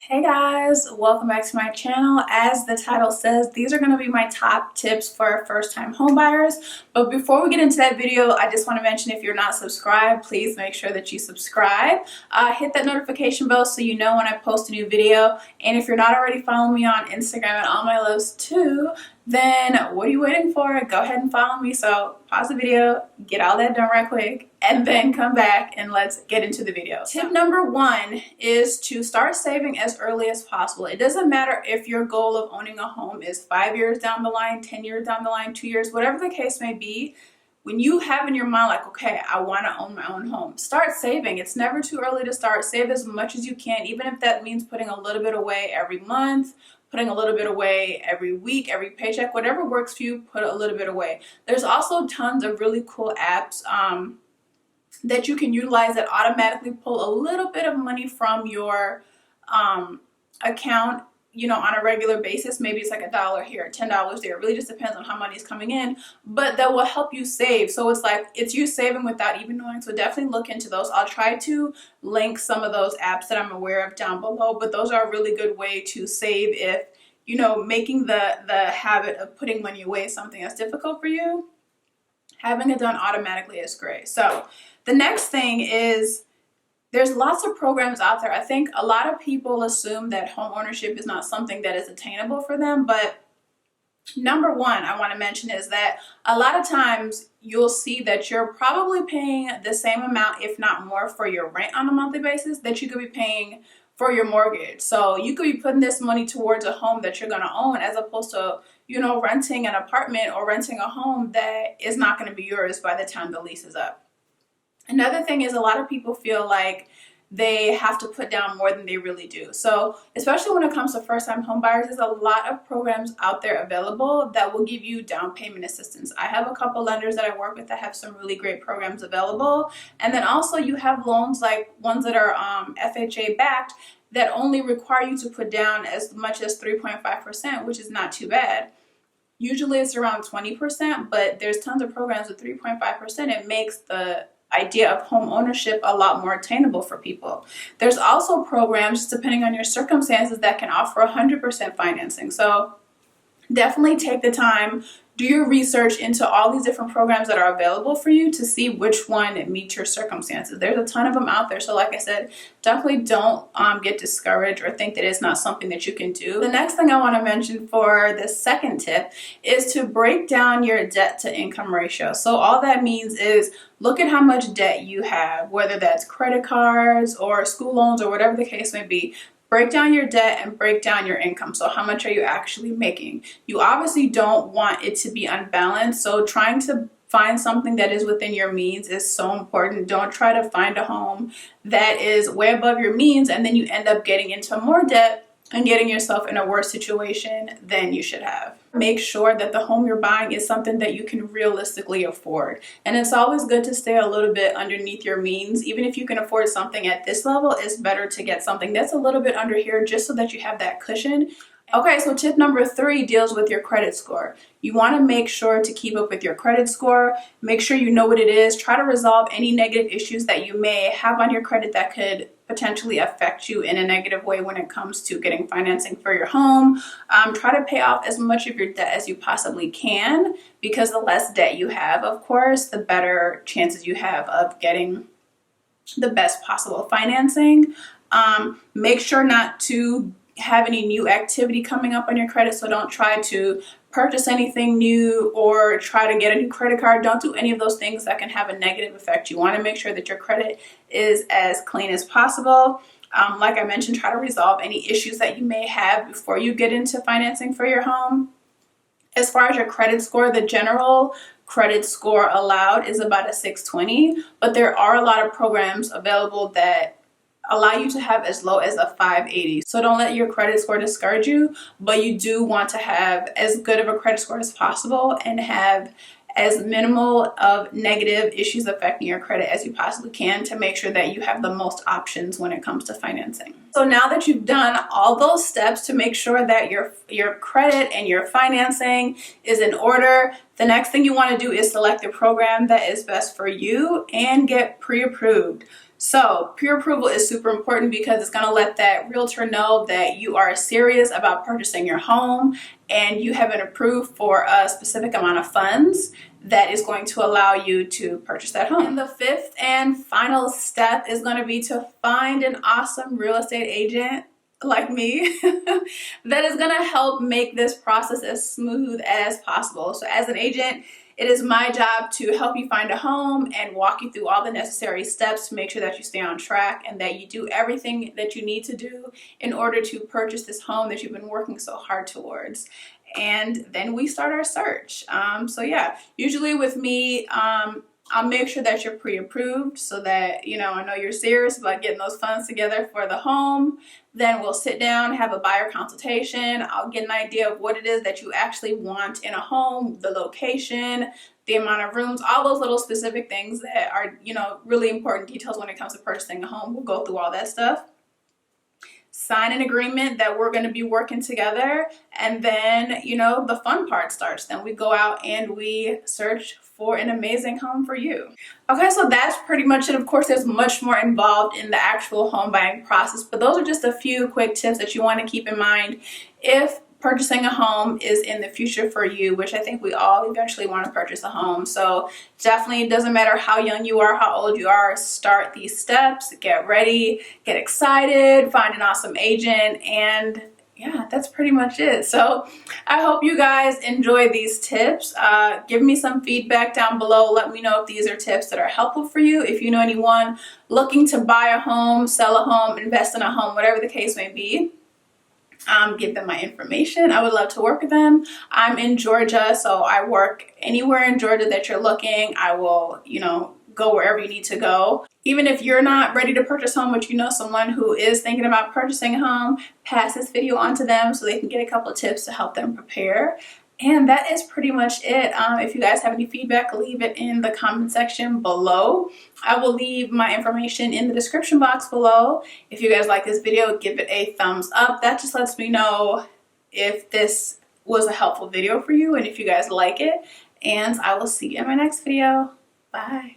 Hey guys, welcome back to my channel. As the title says, these are going to be my top tips for first-time homebuyers. But before we get into that video, I just want to mention if you're not subscribed, please make sure that you subscribe. Hit that notification bell so you know when I post a new video. And if you're not already following me on Instagram at all my loves too, then what are you waiting for? Go ahead and follow me. So pause the video, get all that done right quick, and then come back and let's get into the video. Tip number one is to start saving as early as possible. It doesn't matter if your goal of owning a home is 5 years down the line, 10 years down the line, 2 years, whatever the case may be. When you have in your mind like, okay, I want to own my own home, start saving. It's never too early to start. Save as much as you can, even if that means putting a little bit away every month, putting a little bit away every week, every paycheck, whatever works for you, put a little bit away. There's also tons of really cool apps that you can utilize that automatically pull a little bit of money from your account, you know, on a regular basis. Maybe it's like $1 here, $10 there. It really just depends on how money is coming in, but that will help you save. So it's like, it's you saving without even knowing. So definitely look into those. I'll try to link some of those apps that I'm aware of down below, but those are a really good way to save if, you know, making the habit of putting money away is something that's difficult for you. Having it done automatically is great. So the next thing is, there's lots of programs out there. I think a lot of people assume that home ownership is not something that is attainable for them, but number one I want to mention is that a lot of times you'll see that you're probably paying the same amount, if not more, for your rent on a monthly basis that you could be paying for your mortgage. So you could be putting this money towards a home that you're going to own, as opposed to, you know, renting an apartment or renting a home that is not going to be yours by the time the lease is up. Another thing is, a lot of people feel like they have to put down more than they really do. So especially when it comes to first-time home buyers, there's a lot of programs out there available that will give you down payment assistance. I have a couple lenders that I work with that have some really great programs available. And then also you have loans like ones that are FHA backed that only require you to put down as much as 3.5%, which is not too bad. Usually it's around 20%, but there's tons of programs with 3.5%. It makes the idea of home ownership a lot more attainable for people. There's also programs, depending on your circumstances, that can offer 100% financing. So definitely take the time, do your research into all these different programs that are available for you to see which one meets your circumstances. There's a ton of them out there. So like I said, definitely don't get discouraged or think that it's not something that you can do. The next thing I want to mention for the second tip is to break down your debt to income ratio. So all that means is look at how much debt you have, whether that's credit cards or school loans or whatever the case may be. Break down your debt and break down your income. So how much are you actually making? You obviously don't want it to be unbalanced. So trying to find something that is within your means is so important. Don't try to find a home that is way above your means and then you end up getting into more debt and getting yourself in a worse situation than you should have. Make sure that the home you're buying is something that you can realistically afford. And it's always good to stay a little bit underneath your means. Even if you can afford something at this level, it's better to get something that's a little bit under here just so that you have that cushion. Okay, so tip number 3 deals with your credit score. You want to make sure to keep up with your credit score. Make sure you know what it is. Try to resolve any negative issues that you may have on your credit that could potentially affect you in a negative way when it comes to getting financing for your home. Try to pay off as much of your debt as you possibly can, because the less debt you have, of course, the better chances you have of getting the best possible financing. Make sure not to have any new activity coming up on your credit. So don't try to purchase anything new or try to get a new credit card. Don't do any of those things that can have a negative effect. You want to make sure that your credit is as clean as possible. Like I mentioned, try to resolve any issues that you may have before you get into financing for your home. As far as your credit score, the general credit score allowed is about a 620, but there are a lot of programs available that allow you to have as low as a 580. So don't let your credit score discourage you, but you do want to have as good of a credit score as possible and have as minimal of negative issues affecting your credit as you possibly can to make sure that you have the most options when it comes to financing. So now that you've done all those steps to make sure that your credit and your financing is in order, the next thing you want to do is select the program that is best for you and get pre-approved. So pre-approval is super important because it's going to let that realtor know that you are serious about purchasing your home and you have been approved for a specific amount of funds that is going to allow you to purchase that home. And the fifth and final step is going to be to find an awesome real estate agent like me that is going to help make this process as smooth as possible. So as an agent, it is my job to help you find a home and walk you through all the necessary steps to make sure that you stay on track and that you do everything that you need to do in order to purchase this home that you've been working so hard towards. And then we start our search. So yeah, usually with me, I'll make sure that you're pre-approved so that, I know you're serious about getting those funds together for the home. Then we'll sit down, have a buyer consultation. I'll get an idea of what it is that you actually want in a home, the location, the amount of rooms, all those little specific things that are, really important details when it comes to purchasing a home. We'll go through all that stuff. Sign an agreement that we're going to be working together, and then the fun part starts. Then we go out and we search for an amazing home for you. Okay, so that's pretty much it. Of course, there's much more involved in the actual home buying process, but those are just a few quick tips that you want to keep in mind if purchasing a home is in the future for you, which I think we all eventually want to purchase a home. So definitely, it doesn't matter how young you are, how old you are, start these steps, get ready, get excited, find an awesome agent, and yeah, that's pretty much it. So I hope you guys enjoy these tips. Give me some feedback down below. Let me know if these are tips that are helpful for you. If you know anyone looking to buy a home, sell a home, invest in a home, whatever the case may be, give them my information. I would love to work with them. I'm in Georgia, so I work anywhere in Georgia that you're looking. I will, go wherever you need to go. Even if you're not ready to purchase a home, but you know someone who is thinking about purchasing a home, pass this video on to them so they can get a couple of tips to help them prepare. And that is pretty much it. If you guys have any feedback, leave it in the comment section below. I will leave my information in the description box below. If you guys like this video, give it a thumbs up. That just lets me know if this was a helpful video for you and if you guys like it. And I will see you in my next video. Bye.